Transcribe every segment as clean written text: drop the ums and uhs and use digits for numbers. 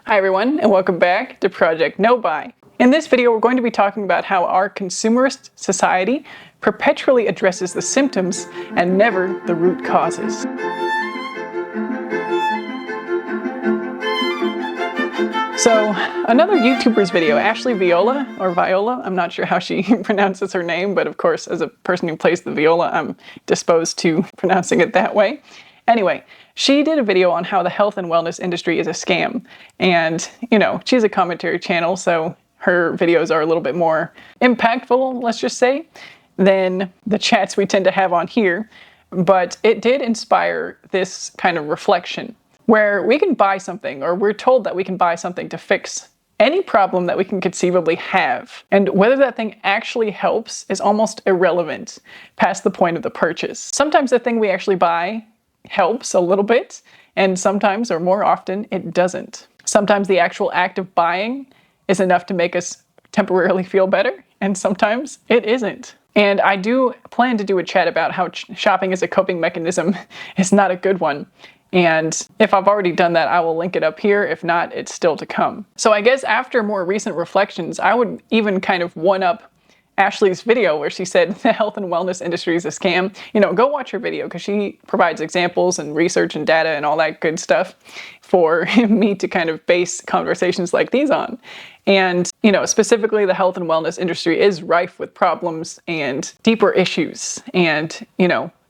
Hi everyone, and welcome back to Project No Buy. In this video, we're going to be talking about how our consumerist society perpetually addresses the symptoms and never the root causes. So, another YouTuber's video, Ashley Viola, I'm not sure how she pronounces her name, but of course, as a person who plays the viola, I'm disposed to pronouncing it that way. Anyway, she did a video on how the health and wellness industry is a scam. And, she's a commentary channel, so her videos are a little bit more impactful, let's just say, than the chats we tend to have on here. But it did inspire this kind of reflection, where we can buy something, or we're told that we can buy something to fix any problem that we can conceivably have. And whether that thing actually helps is almost irrelevant past the point of the purchase. Sometimes the thing we actually buy helps a little bit, and sometimes, or more often, it doesn't. Sometimes the actual act of buying is enough to make us temporarily feel better, and sometimes it isn't. And I do plan to do a chat about how shopping as a coping mechanism is not a good one. And if I've already done that, I will link it up here. If not, it's still to come. So I guess after more recent reflections, I would even kind of one-up Ashley's video where she said the health and wellness industry is a scam. Go watch her video because she provides examples and research and data and all that good stuff for me to kind of base conversations like these on. And, specifically the health and wellness industry is rife with problems and deeper issues. And,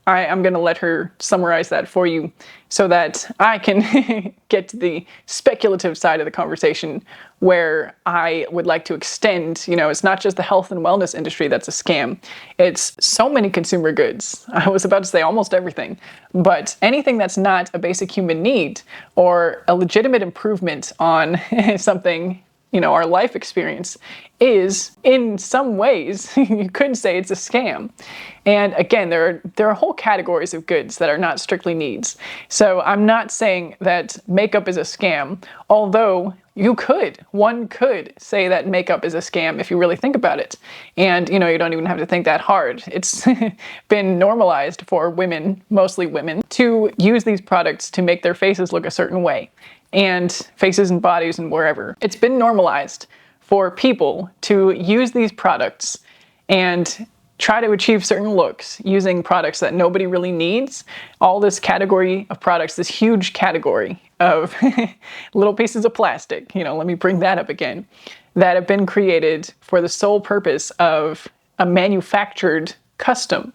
I'm going to let her summarize that for you so that I can get to the speculative side of the conversation where I would like to extend, it's not just the health and wellness industry that's a scam. It's so many consumer goods. I was about to say almost everything, but anything that's not a basic human need or a legitimate improvement on something, our life experience is, in some ways, you could say it's a scam. And again, there are whole categories of goods that are not strictly needs. So I'm not saying that makeup is a scam, although one could say that makeup is a scam if you really think about it. And, you don't even have to think that hard. It's been normalized for women, mostly women, to use these products to make their faces look a certain way. And faces and bodies and wherever. It's been normalized for people to use these products and try to achieve certain looks using products that nobody really needs. All this category of products, this huge category of little pieces of plastic, let me bring that up again, that have been created for the sole purpose of a manufactured custom.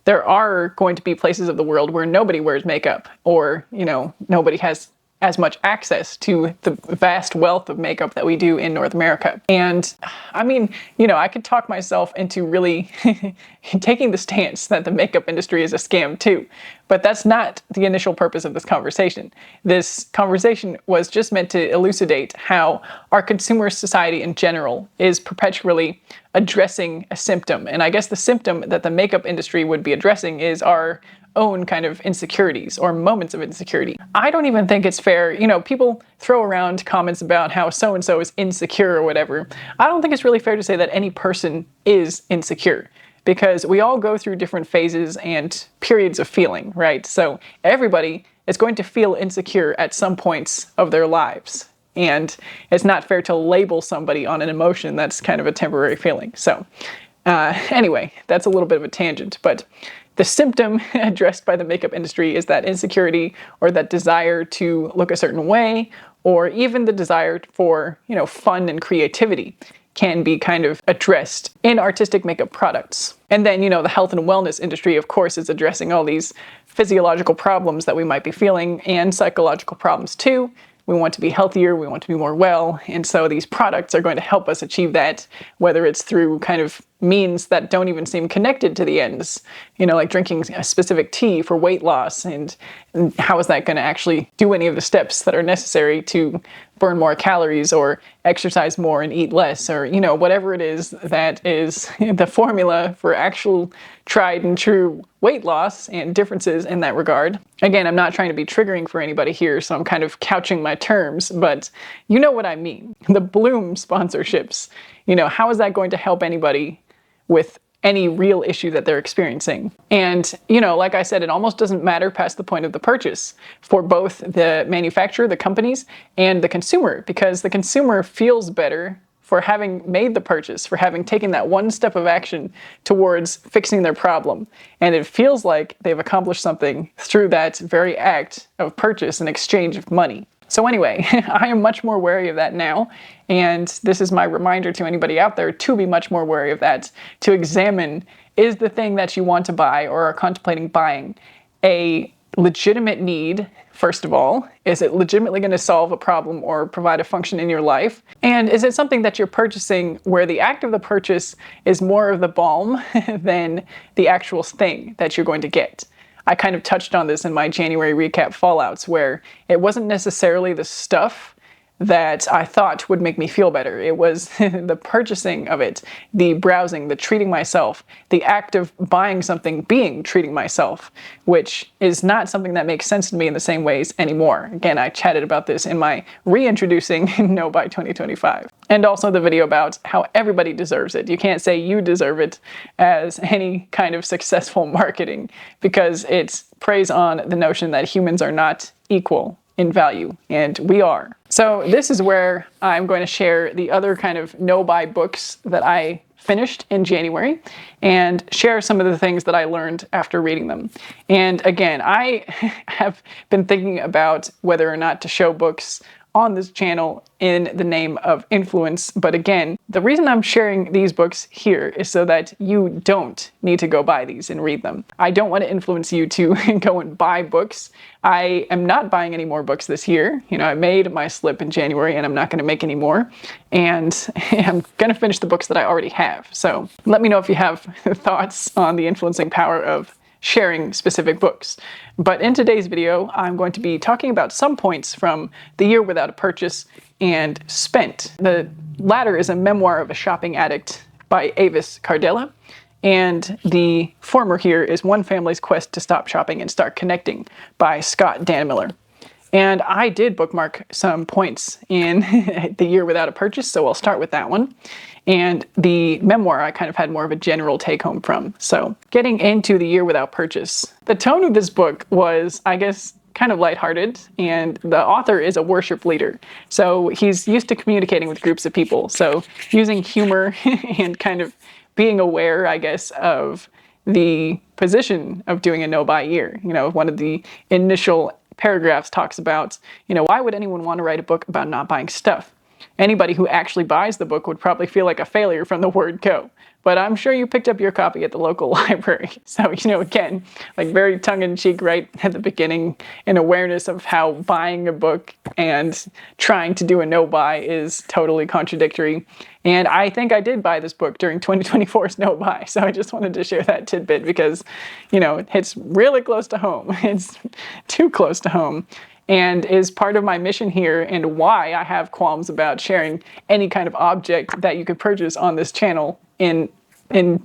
There are going to be places of the world where nobody wears makeup, or, nobody has as much access to the vast wealth of makeup that we do in North America. And I could talk myself into really taking the stance that the makeup industry is a scam too, but that's not the initial purpose of this conversation. This conversation was just meant to elucidate how our consumer society in general is perpetually addressing a symptom. And I guess the symptom that the makeup industry would be addressing is our own kind of insecurities or moments of insecurity. I don't even think it's fair. People throw around comments about how so-and-so is insecure or whatever. I don't think it's really fair to say that any person is insecure, because we all go through different phases and periods of feeling, right? So everybody is going to feel insecure at some points of their lives. And it's not fair to label somebody on an emotion that's kind of a temporary feeling. So anyway, that's a little bit of a tangent, but the symptom addressed by the makeup industry is that insecurity, or that desire to look a certain way, or even the desire for, fun and creativity can be kind of addressed in artistic makeup products. And then, the health and wellness industry, of course, is addressing all these physiological problems that we might be feeling, and psychological problems too. We want to be healthier, we want to be more well, and so these products are going to help us achieve that, whether it's through kind of means that don't even seem connected to the ends, like drinking a specific tea for weight loss, and how is that going to actually do any of the steps that are necessary to burn more calories or exercise more and eat less, or whatever it is that is the formula for actual tried and true weight loss and differences in that regard. Again, I'm not trying to be triggering for anybody here, so I'm kind of couching my terms, but you know what I mean. The Bloom sponsorships, how is that going to help anybody with any real issue that they're experiencing. And, you know, like I said, it almost doesn't matter past the point of the purchase for both the manufacturer, the companies, and the consumer, because the consumer feels better for having made the purchase, for having taken that one step of action towards fixing their problem. And it feels like they've accomplished something through that very act of purchase and exchange of money. So anyway, I am much more wary of that now, and this is my reminder to anybody out there to be much more wary of that, to examine, is the thing that you want to buy or are contemplating buying a legitimate need, first of all? Is it legitimately going to solve a problem or provide a function in your life? And is it something that you're purchasing where the act of the purchase is more of the balm than the actual thing that you're going to get? I kind of touched on this in my January recap fallouts, where it wasn't necessarily the stuff that I thought would make me feel better. It was the purchasing of it, the browsing, the treating myself, the act of buying something being treating myself, which is not something that makes sense to me in the same ways anymore. Again, I chatted about this in my reintroducing No by 2025. And also the video about how everybody deserves it. You can't say you deserve it as any kind of successful marketing, because it preys on the notion that humans are not equal in value, and we are. So this is where I'm going to share the other kind of no-buy books that I finished in January and share some of the things that I learned after reading them. And again, I have been thinking about whether or not to show books on this channel in the name of influence. But again, the reason I'm sharing these books here is so that you don't need to go buy these and read them. I don't want to influence you to go and buy books. I am not buying any more books this year. You know, I made my slip in January and I'm not going to make any more. And I'm going to finish the books that I already have. So let me know if you have thoughts on the influencing power of sharing specific books. But in today's video, I'm going to be talking about some points from The Year Without a Purchase and Spent. The latter is a memoir of a shopping addict by Avis Cardella, and the former here is One Family's Quest to Stop Shopping and Start Connecting by Scott Dannemiller. And I did bookmark some points in The Year Without a Purchase, so I'll start with that one. And the memoir I kind of had more of a general take home from. So getting into The Year Without Purchase. The tone of this book was, I guess, kind of lighthearted, and the author is a worship leader. So he's used to communicating with groups of people. So using humor and kind of being aware, I guess, of the position of doing a no-buy year. You know, one of the initial paragraphs talks about, you know, why would anyone want to write a book about not buying stuff? Anybody who actually buys the book would probably feel like a failure from the word go. But I'm sure you picked up your copy at the local library. So, you know, again, like very tongue-in-cheek right at the beginning, an awareness of how buying a book and trying to do a no-buy is totally contradictory. And I think I did buy this book during 2024's no-buy. So I just wanted to share that tidbit because, you know, it hits really close to home. It's too close to home. And is part of my mission here and why I have qualms about sharing any kind of object that you could purchase on this channel in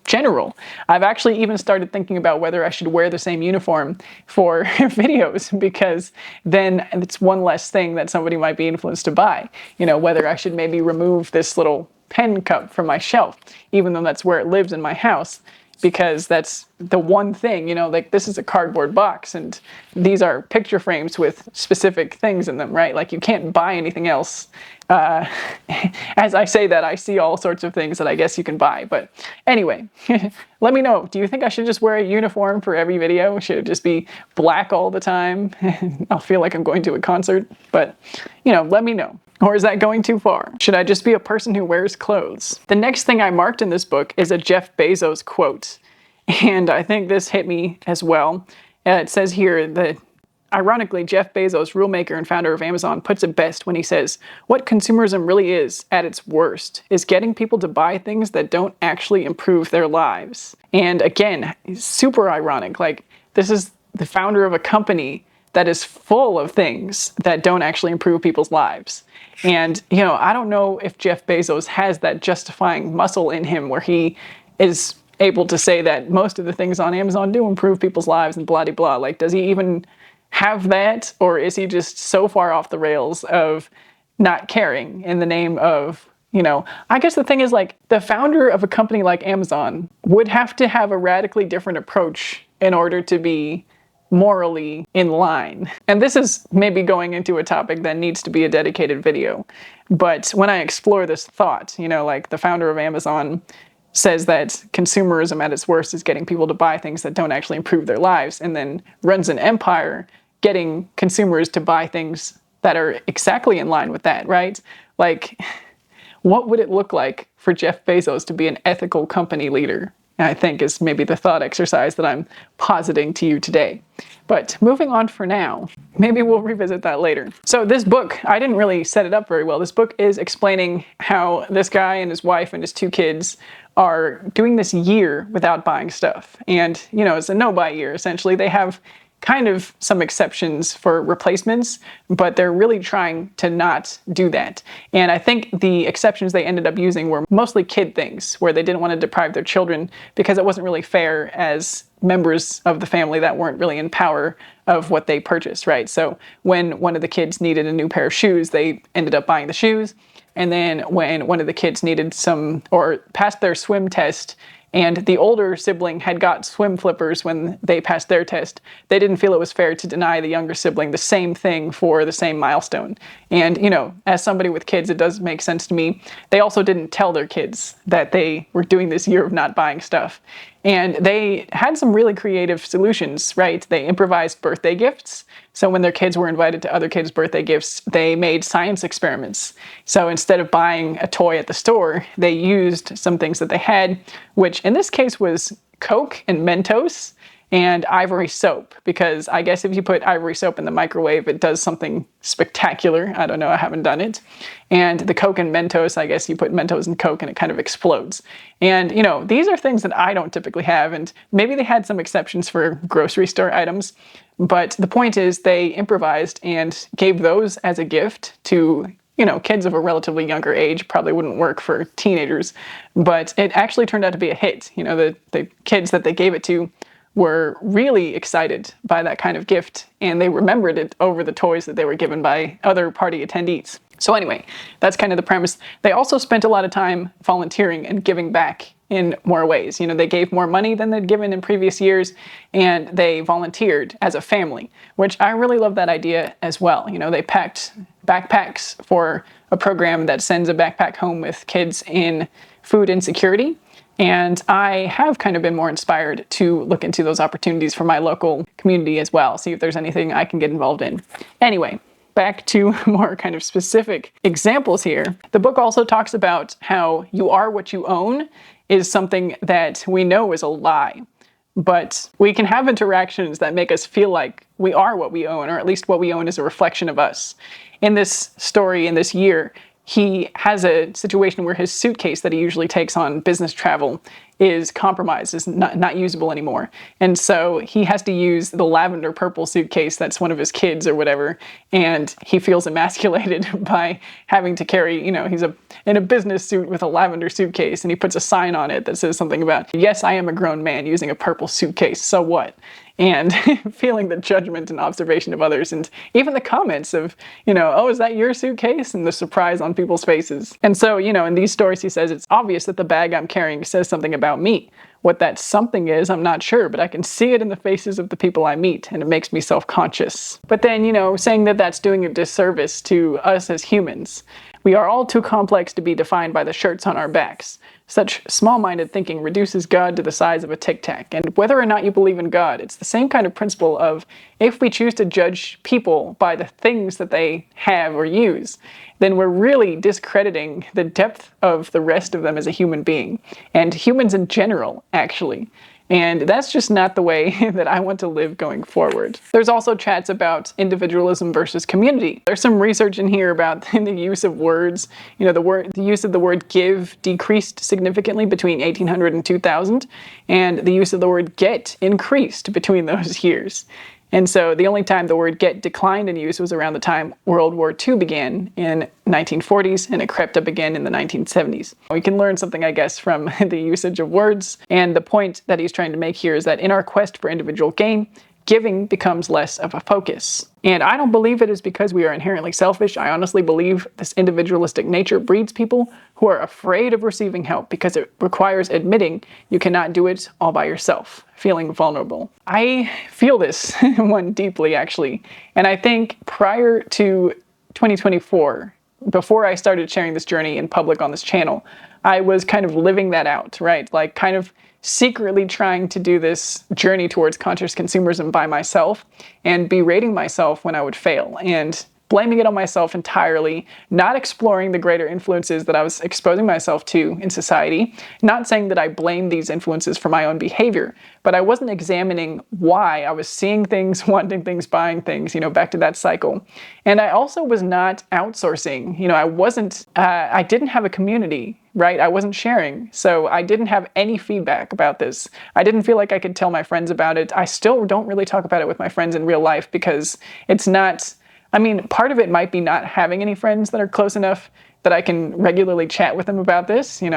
general. I've actually even started thinking about whether I should wear the same uniform for videos, because then it's one less thing that somebody might be influenced to buy. You know, whether I should maybe remove this little pen cup from my shelf, even though that's where it lives in my house, because that's the one thing, you know, like this is a cardboard box and these are picture frames with specific things in them, right? Like you can't buy anything else. As I say that, I see all sorts of things that I guess you can buy. But anyway, let me know. Do you think I should just wear a uniform for every video? Should it just be black all the time? I'll feel like I'm going to a concert. But, you know, let me know. Or is that going too far? Should I just be a person who wears clothes? The next thing I marked in this book is a Jeff Bezos quote. And I think this hit me as well. It says here that, ironically, Jeff Bezos, rulemaker and founder of Amazon, puts it best when he says, what consumerism really is at its worst is getting people to buy things that don't actually improve their lives. And again, super ironic. Like, this is the founder of a company that is full of things that don't actually improve people's lives. And, you know, I don't know if Jeff Bezos has that justifying muscle in him where he is able to say that most of the things on Amazon do improve people's lives and blah, blah, blah. Like, does he even have that? Or is he just so far off the rails of not caring in the name of, I guess the thing is, like, the founder of a company like Amazon would have to have a radically different approach in order to be morally in line. And this is maybe going into a topic that needs to be a dedicated video. But when I explore this thought, like the founder of Amazon says that consumerism at its worst is getting people to buy things that don't actually improve their lives, and then runs an empire getting consumers to buy things that are exactly in line with that, right? Like, what would it look like for Jeff Bezos to be an ethical company leader? I think is maybe the thought exercise that I'm positing to you today. But moving on for now, maybe we'll revisit that later. So this book, I didn't really set it up very well. This book is explaining how this guy and his wife and his 2 kids are doing this year without buying stuff. And, it's a no-buy year, essentially. They have kind of some exceptions for replacements, but they're really trying to not do that. And I think the exceptions they ended up using were mostly kid things, where they didn't want to deprive their children because it wasn't really fair as members of the family that weren't really in power of what they purchased, right? So when one of the kids needed a new pair of shoes, they ended up buying the shoes. And then when one of the kids needed or passed their swim test, and the older sibling had got swim flippers when they passed their test, they didn't feel it was fair to deny the younger sibling the same thing for the same milestone. And, as somebody with kids, it does make sense to me. They also didn't tell their kids that they were doing this year of not buying stuff. And they had some really creative solutions, right? They improvised birthday gifts. So when their kids were invited to other kids' birthday gifts, they made science experiments. So instead of buying a toy at the store, they used some things that they had, which in this case was Coke and Mentos and Ivory soap, because I guess if you put Ivory soap in the microwave, it does something spectacular. I don't know, I haven't done it. And the Coke and Mentos, I guess you put Mentos and Coke and it kind of explodes. And, these are things that I don't typically have, and maybe they had some exceptions for grocery store items, but the point is they improvised and gave those as a gift to kids of a relatively younger age. Probably wouldn't work for teenagers, but it actually turned out to be a hit. The kids that they gave it to were really excited by that kind of gift, and they remembered it over the toys that they were given by other party attendees. So anyway, that's kind of the premise. They also spent a lot of time volunteering and giving back in more ways. They gave more money than they'd given in previous years, and they volunteered as a family, which I really love that idea as well. They packed backpacks for a program that sends a backpack home with kids in food insecurity. And I have kind of been more inspired to look into those opportunities for my local community as well, see if there's anything I can get involved in. Anyway, back to more kind of specific examples here. The book also talks about how you are what you own is something that we know is a lie. But we can have interactions that make us feel like we are what we own, or at least what we own is a reflection of us. In this story, in this year, he has a situation where his suitcase that he usually takes on business travel is compromised, is not usable anymore. And so he has to use the lavender purple suitcase that's one of his kids or whatever, and he feels emasculated by having to carry, he's in a business suit with a lavender suitcase, and he puts a sign on it that says something about, "Yes, I am a grown man using a purple suitcase, so what?" And feeling the judgment and observation of others, and even the comments of, "Oh, is that your suitcase?" and the surprise on people's faces. And so, in these stories, he says, it's obvious that the bag I'm carrying says something about me. What that something is, I'm not sure, but I can see it in the faces of the people I meet, and it makes me self-conscious. But then, saying that that's doing a disservice to us as humans. We are all too complex to be defined by the shirts on our backs. Such small-minded thinking reduces God to the size of a tic-tac. And whether or not you believe in God, it's the same kind of principle of if we choose to judge people by the things that they have or use, then we're really discrediting the depth of the rest of them as a human being. And humans in general, actually. And that's just not the way that I want to live going forward. There's also chats about individualism versus community. There's some research in here about the use of words. The use of the word give decreased significantly between 1800 and 2000, and the use of the word get increased between those years. And so the only time the word get declined in use was around the time World War II began in 1940s, and it crept up again in the 1970s. We can learn something, I guess, from the usage of words. And the point that he's trying to make here is that in our quest for individual gain, giving becomes less of a focus. And I don't believe it is because we are inherently selfish. I honestly believe this individualistic nature breeds people who are afraid of receiving help because it requires admitting you cannot do it all by yourself, feeling vulnerable. I feel this one deeply, actually. And I think prior to 2024, before I started sharing this journey in public on this channel, I was kind of living that out, right? Like kind of secretly trying to do this journey towards conscious consumerism by myself and berating myself when I would fail and blaming it on myself entirely, not exploring the greater influences that I was exposing myself to in society, not saying that I blamed these influences for my own behavior, but I wasn't examining why I was seeing things, wanting things, buying things, back to that cycle. And I also was not outsourcing, I didn't have a community, right? I wasn't sharing. So I didn't have any feedback about this. I didn't feel like I could tell my friends about it. I still don't really talk about it with my friends in real life because it's not, part of it might be not having any friends that are close enough that I can regularly chat with them about this. You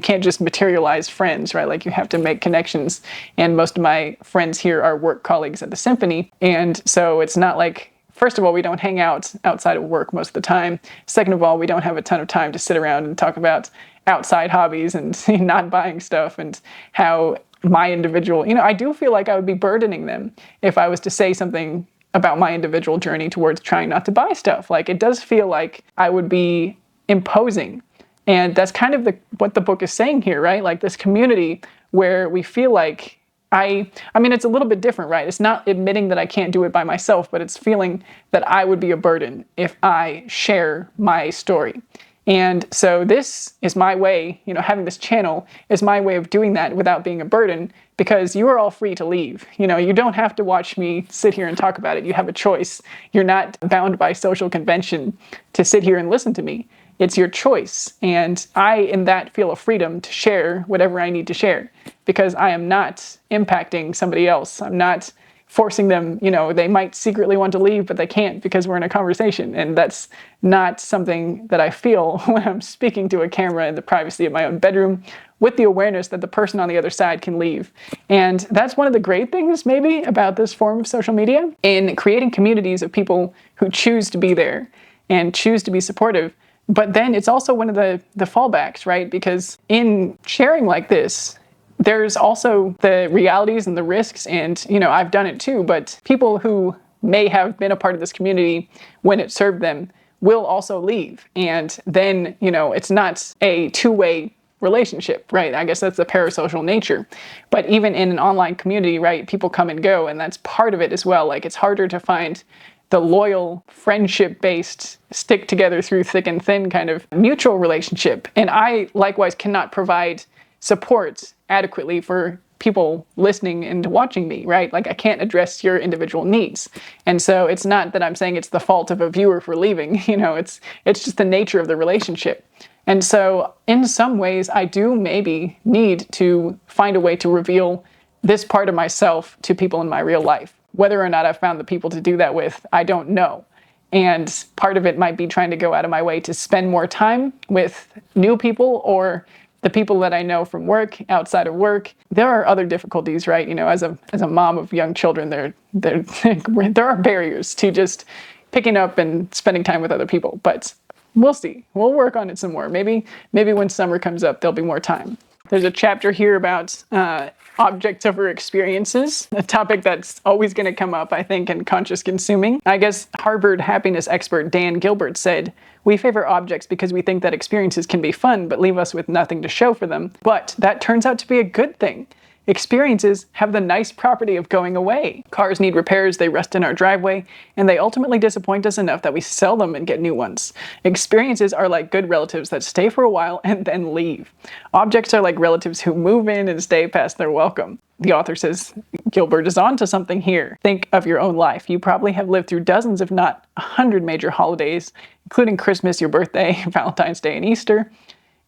can't just materialize friends, right? Like you have to make connections. And most of my friends here are work colleagues at the symphony. And so it's not like, first of all, we don't hang out outside of work most of the time. Second of all, we don't have a ton of time to sit around and talk about outside hobbies and not buying stuff and how my individual, I do feel like I would be burdening them if I was to say something about my individual journey towards trying not to buy stuff. Like it does feel like I would be imposing. And that's kind of what the book is saying here, right? Like this community where we feel like it's a little bit different, right? It's not admitting that I can't do it by myself, but it's feeling that I would be a burden if I share my story. And so this is my way, having this channel is my way of doing that without being a burden, because you are all free to leave. You don't have to watch me sit here and talk about it. You have a choice. You're not bound by social convention to sit here and listen to me. It's your choice. And I, in that, feel a freedom to share whatever I need to share because I am not impacting somebody else. I'm not forcing them, they might secretly want to leave, but they can't because we're in a conversation. And that's not something that I feel when I'm speaking to a camera in the privacy of my own bedroom with the awareness that the person on the other side can leave. And that's one of the great things maybe about this form of social media, in creating communities of people who choose to be there and choose to be supportive. But then it's also one of the fallbacks, right? Because in sharing like this, there's also the realities and the risks, and I've done it too, but people who may have been a part of this community when it served them will also leave. And then, it's not a two-way relationship, right? I guess that's the parasocial nature. But even in an online community, right, people come and go, and that's part of it as well. Like it's harder to find the loyal, friendship-based, stick together through thick and thin kind of mutual relationship. And I likewise cannot provide support adequately for people listening and watching me, right? Like I can't address your individual needs. And so it's not that I'm saying it's the fault of a viewer for leaving, it's just the nature of the relationship. And so in some ways I do maybe need to find a way to reveal this part of myself to people in my real life. Whether or not I've found the people to do that with, I don't know. And part of it might be trying to go out of my way to spend more time with new people or the people that I know from work, outside of work. There are other difficulties, right? As a mom of young children, there are barriers to just picking up and spending time with other people. But we'll see. We'll work on it some more. Maybe when summer comes up, there'll be more time. There's a chapter here about objects over experiences, a topic that's always going to come up, I think, in conscious consuming. I guess Harvard happiness expert Dan Gilbert said, "We favor objects because we think that experiences can be fun but leave us with nothing to show for them. But that turns out to be a good thing. Experiences have the nice property of going away. Cars need repairs, they rust in our driveway, and they ultimately disappoint us enough that we sell them and get new ones. Experiences are like good relatives that stay for a while and then leave. Objects are like relatives who move in and stay past their welcome." The author says, Gilbert is on to something here. Think of your own life. You probably have lived through dozens, if not 100 major holidays, including Christmas, your birthday, Valentine's Day, and Easter.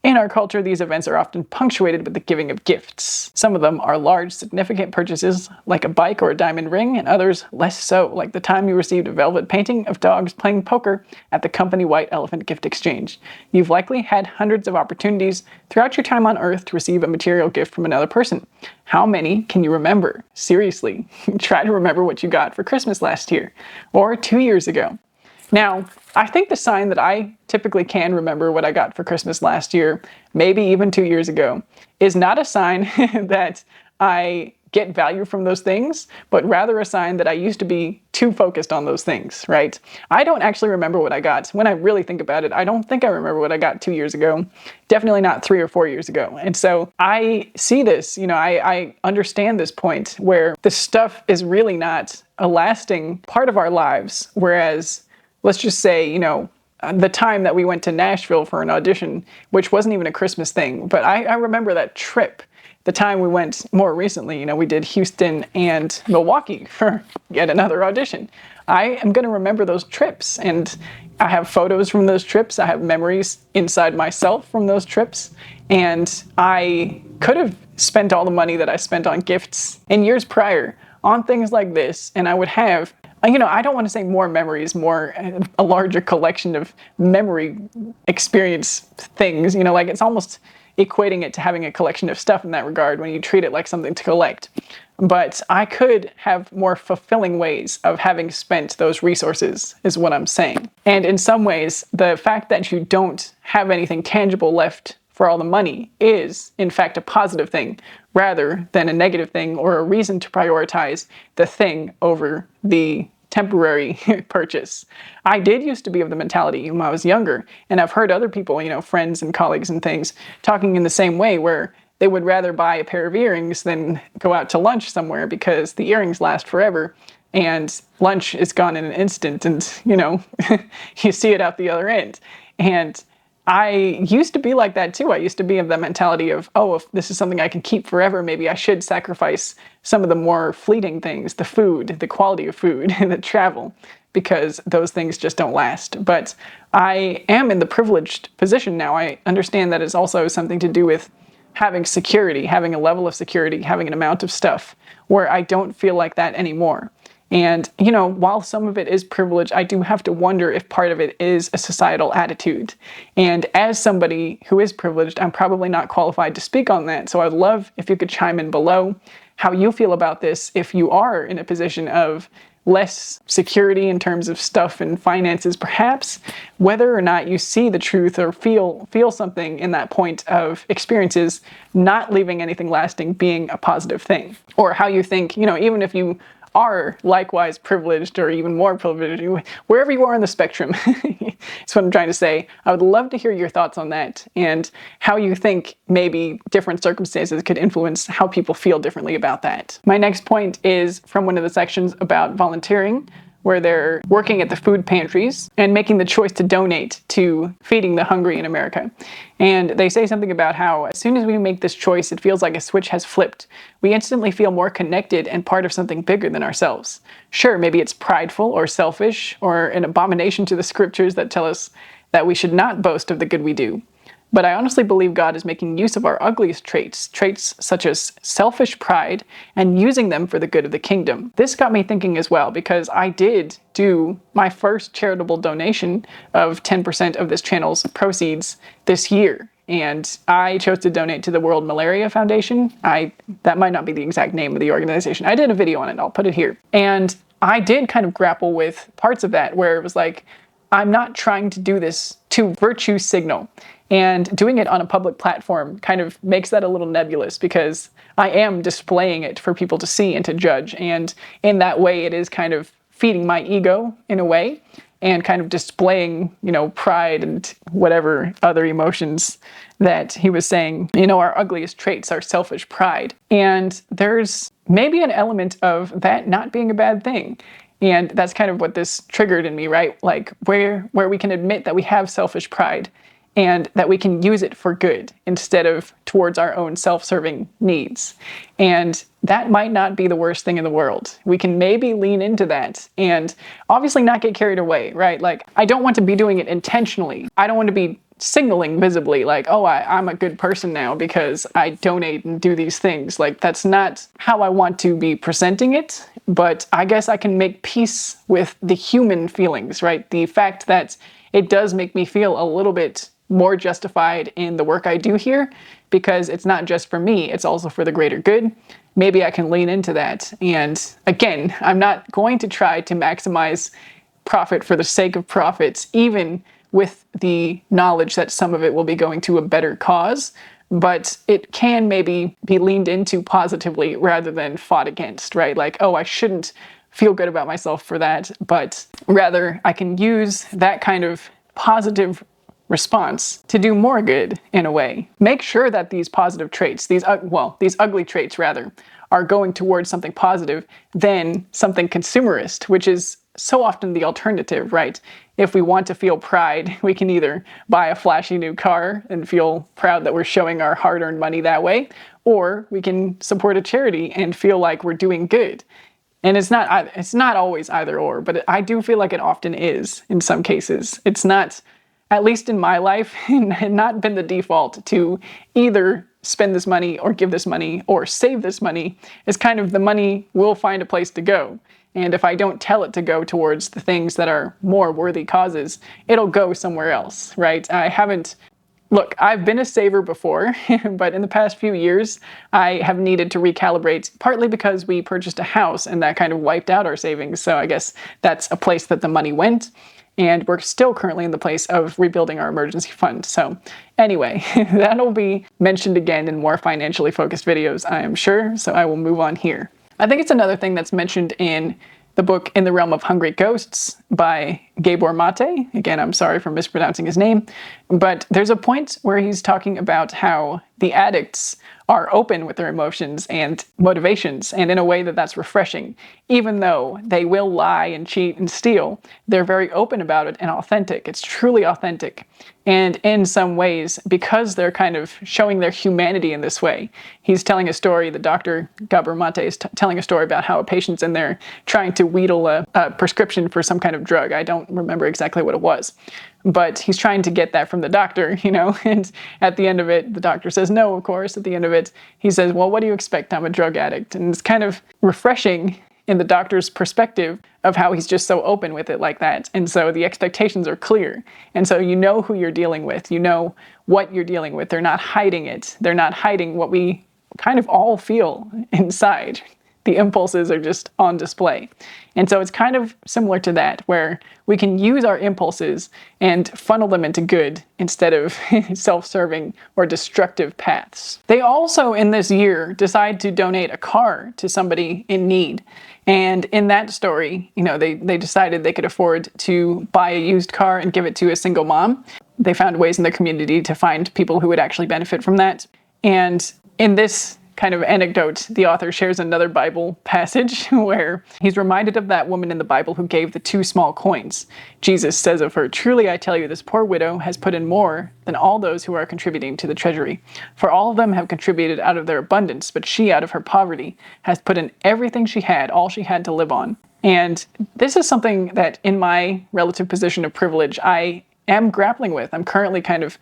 In our culture, these events are often punctuated with the giving of gifts. Some of them are large, significant purchases, like a bike or a diamond ring, and others less so, like the time you received a velvet painting of dogs playing poker at the company White Elephant Gift Exchange. You've likely had hundreds of opportunities throughout your time on Earth to receive a material gift from another person. How many can you remember? Seriously, try to remember what you got for Christmas last year, or 2 years ago. Now, I think the sign that I typically can remember what I got for Christmas last year, maybe even 2 years ago, is not a sign that I get value from those things, but rather a sign that I used to be too focused on those things, right? I don't actually remember what I got. When I really think about it, I don't think I remember what I got 2 years ago. Definitely not 3 or 4 years ago. And so I see this, I understand this point where the stuff is really not a lasting part of our lives, whereas let's just say, the time that we went to Nashville for an audition, which wasn't even a Christmas thing, but I remember that trip. The time we went more recently, we did Houston and Milwaukee for yet another audition. I am going to remember those trips, and I have photos from those trips. I have memories inside myself from those trips, and I could have spent all the money that I spent on gifts in years prior on things like this, and I would have I don't want to say more memories, a larger collection of memory experience things, like it's almost equating it to having a collection of stuff in that regard when you treat it like something to collect. But I could have more fulfilling ways of having spent those resources, is what I'm saying. And in some ways, the fact that you don't have anything tangible left for all the money is, in fact, a positive thing, rather than a negative thing or a reason to prioritize the thing over the temporary purchase. I did used to be of the mentality when I was younger, and I've heard other people, friends and colleagues and things, talking in the same way, where they would rather buy a pair of earrings than go out to lunch somewhere because the earrings last forever and lunch is gone in an instant, and you see it out the other end. And I used to be like that too. I used to be of the mentality of, if this is something I can keep forever, maybe I should sacrifice some of the more fleeting things, the food, the quality of food, the travel, because those things just don't last. But I am in the privileged position now. I understand that it's also something to do with having security, having a level of security, having an amount of stuff where I don't feel like that anymore. And, while some of it is privilege, I do have to wonder if part of it is a societal attitude. And as somebody who is privileged, I'm probably not qualified to speak on that. So I'd love if you could chime in below how you feel about this if you are in a position of less security in terms of stuff and finances, perhaps, whether or not you see the truth or feel something in that point of experiences not leaving anything lasting being a positive thing. Or how you think, even if you are likewise privileged or even more privileged, wherever you are in the spectrum, that's what I'm trying to say. I would love to hear your thoughts on that and how you think maybe different circumstances could influence how people feel differently about that. My next point is from one of the sections about volunteering, where they're working at the food pantries and making the choice to donate to feeding the hungry in America. And they say something about how as soon as we make this choice, it feels like a switch has flipped. We instantly feel more connected and part of something bigger than ourselves. Sure, maybe it's prideful or selfish or an abomination to the scriptures that tell us that we should not boast of the good we do. But I honestly believe God is making use of our ugliest traits such as selfish pride, and using them for the good of the kingdom. This got me thinking as well, because I did do my first charitable donation of 10% of this channel's proceeds this year. And I chose to donate to the World Malaria Foundation. That might not be the exact name of the organization. I did a video on it, I'll put it here. And I did kind of grapple with parts of that where it was like, I'm not trying to do this to virtue signal. And doing it on a public platform kind of makes that a little nebulous, because I am displaying it for people to see and to judge. And in that way, it is kind of feeding my ego in a way and kind of displaying, pride and whatever other emotions that he was saying, our ugliest traits are selfish pride. And there's maybe an element of that not being a bad thing. And that's kind of what this triggered in me, right? Like where we can admit that we have selfish pride and that we can use it for good instead of towards our own self-serving needs. And that might not be the worst thing in the world. We can maybe lean into that and obviously not get carried away, right? Like, I don't want to be doing it intentionally. I don't want to be signaling visibly like, oh, I'm a good person now because I donate and do these things. Like, that's not how I want to be presenting it, but I guess I can make peace with the human feelings, right? The fact that it does make me feel a little bit more justified in the work I do here, because it's not just for me, it's also for the greater good. Maybe I can lean into that. And again, I'm not going to try to maximize profit for the sake of profits, even with the knowledge that some of it will be going to a better cause, but it can maybe be leaned into positively rather than fought against, right? Like, oh, I shouldn't feel good about myself for that, but rather I can use that kind of positive response to do more good in a way. Make sure that these positive traits, these ugly traits rather, are going towards something positive than something consumerist, which is so often the alternative, right? If we want to feel pride, we can either buy a flashy new car and feel proud that we're showing our hard-earned money that way, or we can support a charity and feel like we're doing good. And it's not always either or, but I do feel like it often is in some cases. It's not, at least in my life, not been the default to either spend this money or give this money or save this money. It's kind of the money will find a place to go. And if I don't tell it to go towards the things that are more worthy causes, it'll go somewhere else, right? Look, I've been a saver before, but in the past few years, I have needed to recalibrate, partly because we purchased a house and that kind of wiped out our savings. So I guess that's a place that the money went. And we're still currently in the place of rebuilding our emergency fund. So anyway, that'll be mentioned again in more financially focused videos, I am sure. So I will move on here. I think it's another thing that's mentioned in the book In the Realm of Hungry Ghosts by Gabor Maté. Again, I'm sorry for mispronouncing his name. But there's a point where he's talking about how the addicts are open with their emotions and motivations, and in a way that's refreshing. Even though they will lie and cheat and steal, they're very open about it and authentic. It's truly authentic. And in some ways, because they're kind of showing their humanity in this way, he's telling a story, the doctor, Gabor Maté, is telling a story about how a patient's in there trying to wheedle a prescription for some kind of drug. I don't remember exactly what it was. But he's trying to get that from the doctor, and at the end of it, the doctor says no, of course. At the end of it, he says, well, what do you expect? I'm a drug addict. And it's kind of refreshing in the doctor's perspective of how he's just so open with it like that. And so the expectations are clear. And so you know who you're dealing with. You know what you're dealing with. They're not hiding it. They're not hiding what we kind of all feel inside. The impulses are just on display. And so it's kind of similar to that, where we can use our impulses and funnel them into good instead of self-serving or destructive paths. They also, in this year, decide to donate a car to somebody in need. And in that story, they decided they could afford to buy a used car and give it to a single mom. They found ways in their community to find people who would actually benefit from that. And in this kind of anecdote, the author shares another Bible passage where he's reminded of that woman in the Bible who gave the 2 small coins. Jesus says of her, "Truly I tell you, this poor widow has put in more than all those who are contributing to the treasury. For all of them have contributed out of their abundance, but she out of her poverty has put in everything she had, all she had to live on." And this is something that in my relative position of privilege, I am grappling with. I'm currently kind of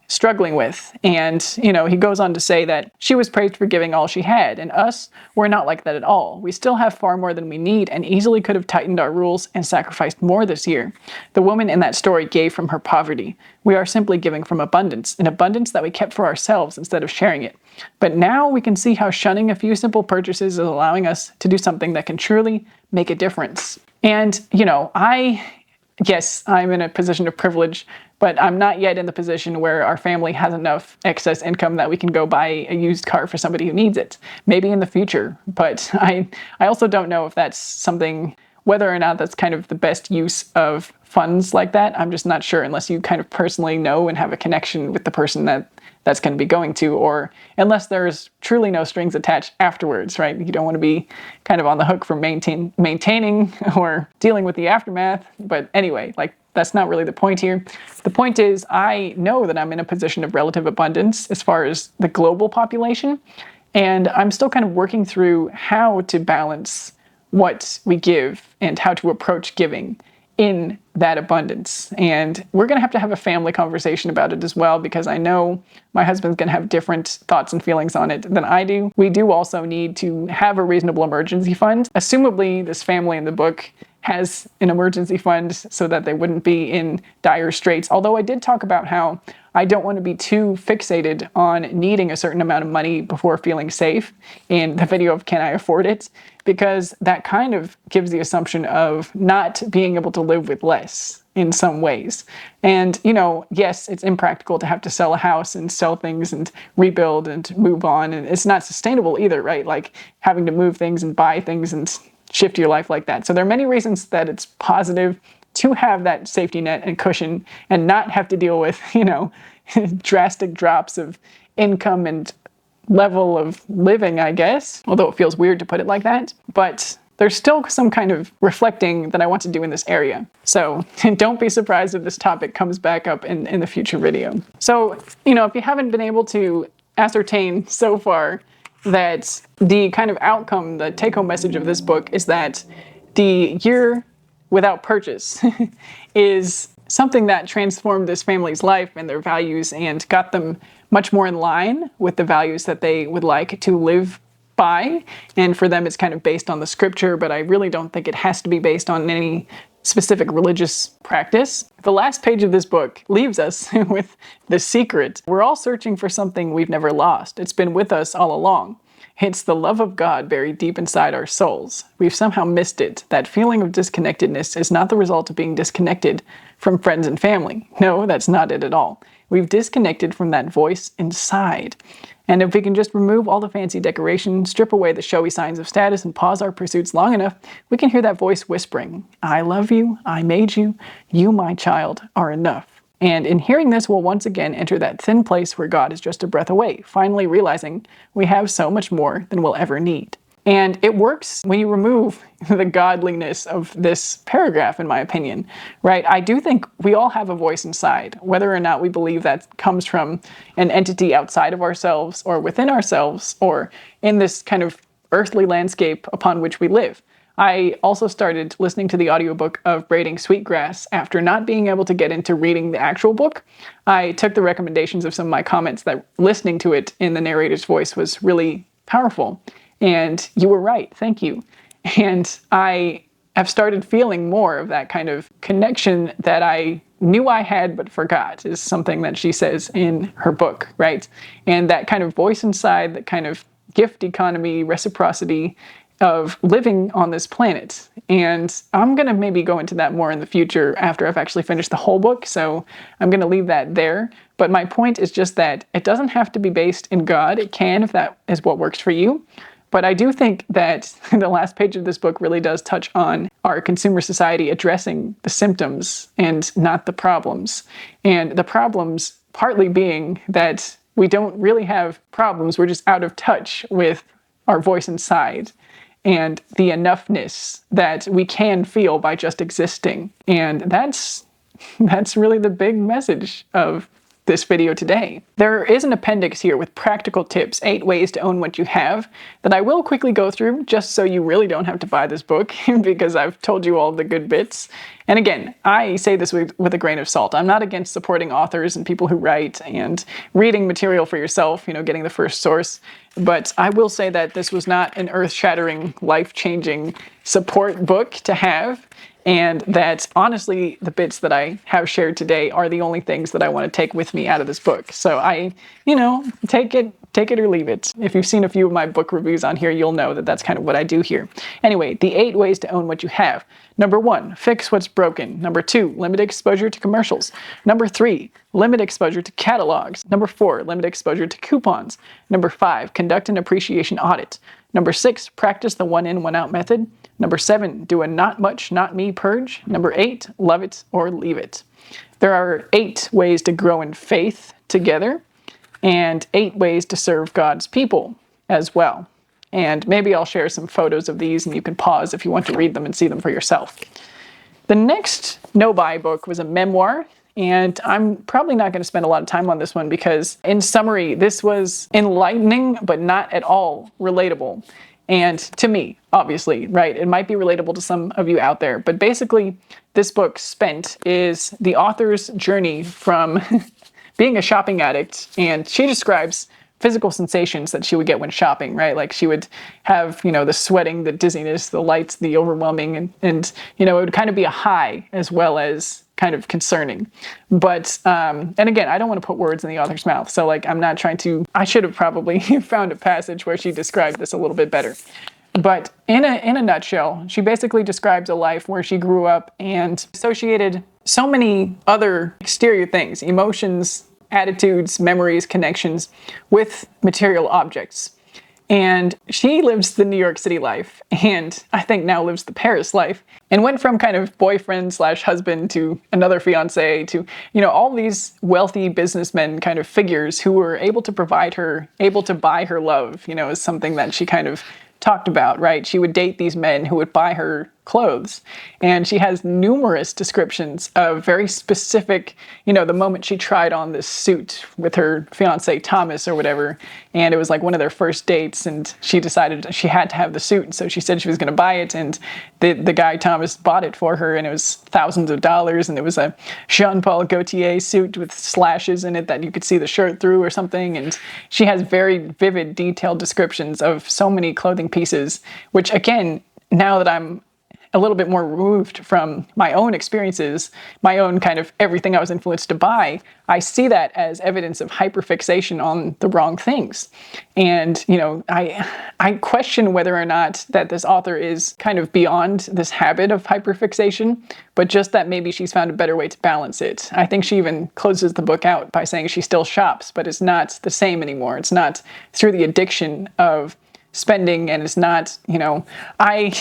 struggling with. And, he goes on to say that she was praised for giving all she had, and us, we're not like that at all. We still have far more than we need and easily could have tightened our rules and sacrificed more this year. The woman in that story gave from her poverty. We are simply giving from abundance, an abundance that we kept for ourselves instead of sharing it. But now we can see how shunning a few simple purchases is allowing us to do something that can truly make a difference. And, yes, I'm in a position of privilege, but I'm not yet in the position where our family has enough excess income that we can go buy a used car for somebody who needs it. Maybe in the future, but I also don't know if that's something, whether or not that's kind of the best use of funds like that. I'm just not sure, unless you kind of personally know and have a connection with the person that's going to be going to, or unless there's truly no strings attached afterwards, right? You don't want to be kind of on the hook for maintaining or dealing with the aftermath. But anyway, that's not really the point here. The point is, I know that I'm in a position of relative abundance as far as the global population, and I'm still kind of working through how to balance what we give and how to approach giving in that abundance. And we're going to have a family conversation about it as well, because I know my husband's going to have different thoughts and feelings on it than I do. We do also need to have a reasonable emergency fund. Assumably, this family in the book has an emergency fund so that they wouldn't be in dire straits. Although I did talk about how I don't want to be too fixated on needing a certain amount of money before feeling safe in the video of Can I Afford It? Because that kind of gives the assumption of not being able to live with less in some ways. And, you know, yes, it's impractical to have to sell a house and sell things and rebuild and move on. And it's not sustainable either, right? Like having to move things and buy things and shift your life like that. So there are many reasons that it's positive to have that safety net and cushion and not have to deal with, you know, drastic drops of income and level of living, I guess, although it feels weird to put it like that. But there's still some kind of reflecting that I want to do in this area. So don't be surprised if this topic comes back up in the future video. So, you know, if you haven't been able to ascertain so far that the kind of outcome, the take-home message of this book is that the year without purchase is something that transformed this family's life and their values and got them much more in line with the values that they would like to live by. And for them, it's kind of based on the scripture, but I really don't think it has to be based on any specific religious practice. The last page of this book leaves us with the secret. We're all searching for something we've never lost. It's been with us all along. It's the love of God buried deep inside our souls. We've somehow missed it. That feeling of disconnectedness is not the result of being disconnected from friends and family. No, that's not it at all. We've disconnected from that voice inside. And if we can just remove all the fancy decoration, strip away the showy signs of status, and pause our pursuits long enough, we can hear that voice whispering, I love you, I made you, you, my child, are enough. And in hearing this, we'll once again enter that thin place where God is just a breath away, finally realizing we have so much more than we'll ever need. And it works when you remove the godliness of this paragraph, in my opinion, right? I do think we all have a voice inside, whether or not we believe that comes from an entity outside of ourselves or within ourselves or in this kind of earthly landscape upon which we live. I also started listening to the audiobook of Braiding Sweetgrass after not being able to get into reading the actual book. I took the recommendations of some of my comments that listening to it in the narrator's voice was really powerful. And you were right, thank you. And I have started feeling more of that kind of connection that I knew I had but forgot, is something that she says in her book, right? And that kind of voice inside, that kind of gift economy, reciprocity of living on this planet. And I'm going to maybe go into that more in the future after I've actually finished the whole book, so I'm going to leave that there. But my point is just that it doesn't have to be based in God. It can if that is what works for you. But I do think that the last page of this book really does touch on our consumer society addressing the symptoms and not the problems. And the problems partly being that we don't really have problems, we're just out of touch with our voice inside and the enoughness that we can feel by just existing. And that's really the big message of this video today. There is an appendix here with practical tips, 8 ways to own what you have, that I will quickly go through just so you really don't have to buy this book because I've told you all the good bits. And again, I say this with a grain of salt. I'm not against supporting authors and people who write and reading material for yourself, you know, getting the first source. But I will say that this was not an earth-shattering, life-changing support book to have. And that honestly, the bits that I have shared today are the only things that I want to take with me out of this book. So I, you know, take it or leave it. If you've seen a few of my book reviews on here, you'll know that that's kind of what I do here. Anyway, the 8 ways to own what you have. Number 1, fix what's broken. Number 2, limit exposure to commercials. Number 3, limit exposure to catalogs. Number 4, limit exposure to coupons. Number 5, conduct an appreciation audit. Number 6, practice the one in, one out method. Number 7, do a not much, not me purge. Number 8, love it or leave it. There are 8 ways to grow in faith together and 8 ways to serve God's people as well. And maybe I'll share some photos of these and you can pause if you want to read them and see them for yourself. The next no-buy book was a memoir. And I'm probably not going to spend a lot of time on this one because, in summary, this was enlightening but not at all relatable. And to me, obviously, right, it might be relatable to some of you out there, but basically this book, Spent, is the author's journey from being a shopping addict, and she describes physical sensations that she would get when shopping, right? Like she would have, the sweating, the dizziness, the lights, the overwhelming, and it would kind of be a high as well as kind of concerning. But, and again, I don't want to put words in the author's mouth. So like, I'm not trying to, I should have probably found a passage where she described this a little bit better. But in a nutshell, she basically describes a life where she grew up and associated so many other exterior things, emotions, attitudes, memories, connections with material objects. And she lives the New York City life, and I think now lives the Paris life, and went from kind of boyfriend slash husband to another fiance to, all these wealthy businessmen kind of figures who were able to provide her, able to buy her love, is something that she kind of talked about, right? She would date these men who would buy her clothes. And she has numerous descriptions of very specific, the moment she tried on this suit with her fiance Thomas or whatever. And it was like one of their first dates, and she decided she had to have the suit. So she said she was going to buy it, and the guy Thomas bought it for her, and it was thousands of dollars. And it was a Jean-Paul Gaultier suit with slashes in it that you could see the shirt through or something. And she has very vivid, detailed descriptions of so many clothing pieces, which again, now that I'm a little bit more removed from my own experiences, my own kind of everything I was influenced to buy, I see that as evidence of hyperfixation on the wrong things. And, I question whether or not that this author is kind of beyond this habit of hyperfixation, but just that maybe she's found a better way to balance it. I think she even closes the book out by saying she still shops, but it's not the same anymore. It's not through the addiction of spending, and it's not, I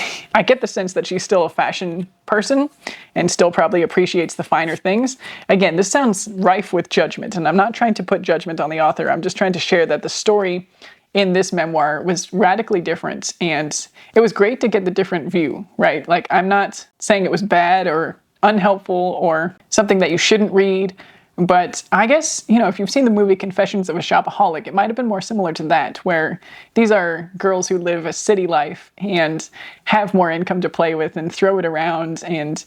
get the sense that she's still a fashion person and still probably appreciates the finer things. Again, this sounds rife with judgment, and I'm not trying to put judgment on the author. I'm just trying to share that the story in this memoir was radically different, and it was great to get the different view, right? Like, I'm not saying it was bad or unhelpful or something that you shouldn't read. But I guess, if you've seen the movie Confessions of a Shopaholic, it might have been more similar to that, where these are girls who live a city life and have more income to play with and throw it around. And,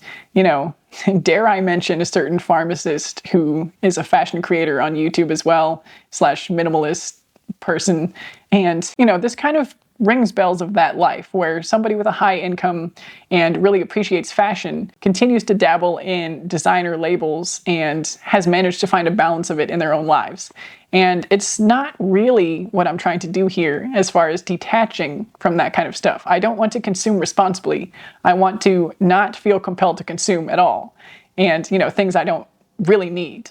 dare I mention a certain pharmacist who is a fashion creator on YouTube as well, / minimalist person. And, this kind of rings bells of that life, where somebody with a high income and really appreciates fashion continues to dabble in designer labels and has managed to find a balance of it in their own lives. And it's not really what I'm trying to do here as far as detaching from that kind of stuff. I don't want to consume responsibly. I want to not feel compelled to consume at all. And, things I don't really need.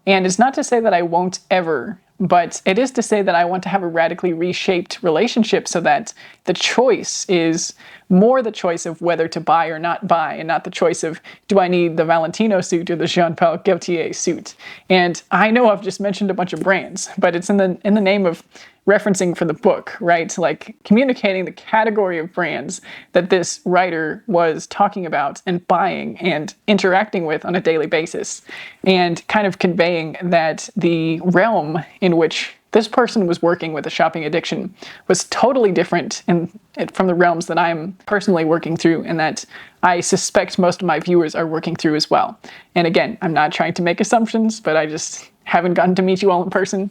And it's not to say that I won't ever, but it is to say that I want to have a radically reshaped relationship so that the choice is more the choice of whether to buy or not buy, and not the choice of, do I need the Valentino suit or the Jean-Paul Gaultier suit? And I know I've just mentioned a bunch of brands, but it's in the name of referencing for the book, right? Like communicating the category of brands that this writer was talking about and buying and interacting with on a daily basis, and kind of conveying that the realm in which this person was working with a shopping addiction was totally different from the realms that I'm personally working through, and that I suspect most of my viewers are working through as well. And again, I'm not trying to make assumptions, but I just haven't gotten to meet you all in person.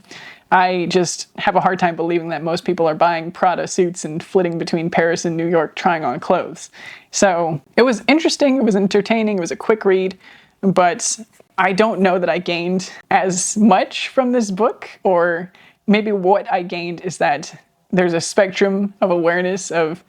I just have a hard time believing that most people are buying Prada suits and flitting between Paris and New York trying on clothes. So it was interesting, it was entertaining, it was a quick read, but I don't know that I gained as much from this book, or maybe what I gained is that there's a spectrum of awareness of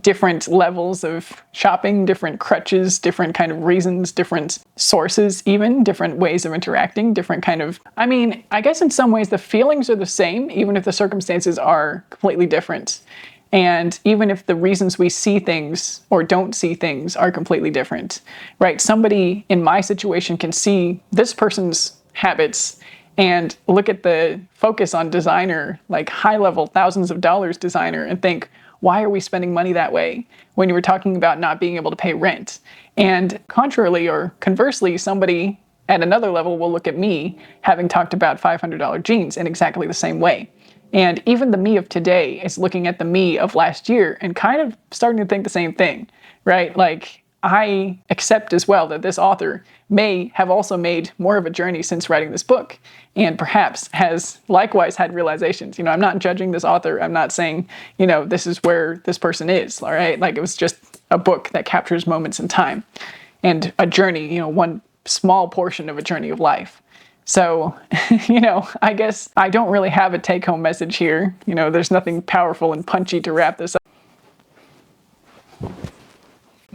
different levels of shopping, different crutches, different kind of reasons, different sources even, different ways of interacting, different kind of... I guess in some ways the feelings are the same, even if the circumstances are completely different. And even if the reasons we see things or don't see things are completely different, right? Somebody in my situation can see this person's habits and look at the focus on designer, like high-level thousands of dollars designer, and think, why are we spending money that way when you were talking about not being able to pay rent? And contrarily or conversely, somebody at another level will look at me having talked about $500 jeans in exactly the same way. And even the me of today is looking at the me of last year and kind of starting to think the same thing, right? Like, I accept as well that this author may have also made more of a journey since writing this book, and perhaps has likewise had realizations. I'm not judging this author. I'm not saying, this is where this person is, all right? Like, it was just a book that captures moments in time and a journey, one small portion of a journey of life. So, I guess I don't really have a take-home message here. There's nothing powerful and punchy to wrap this up.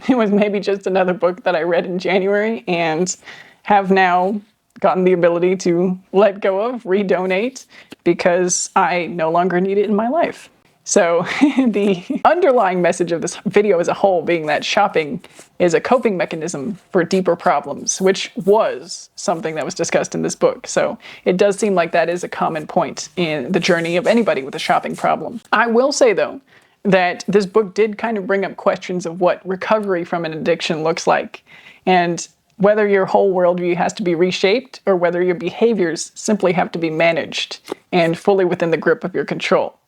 It was maybe just another book that I read in January and have now gotten the ability to let go of, redonate, because I no longer need it in my life. So the underlying message of this video as a whole being that shopping is a coping mechanism for deeper problems, which was something that was discussed in this book. So it does seem like that is a common point in the journey of anybody with a shopping problem. I will say, though, that this book did kind of bring up questions of what recovery from an addiction looks like, and whether your whole worldview has to be reshaped or whether your behaviors simply have to be managed and fully within the grip of your control.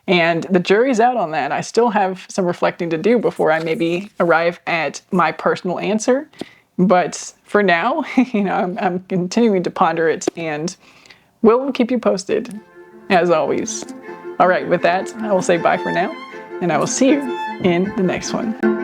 And the jury's out on that. I still have some reflecting to do before I maybe arrive at my personal answer. But for now, I'm continuing to ponder it, and we'll keep you posted, as always. All right, with that, I will say bye for now, and I will see you in the next one.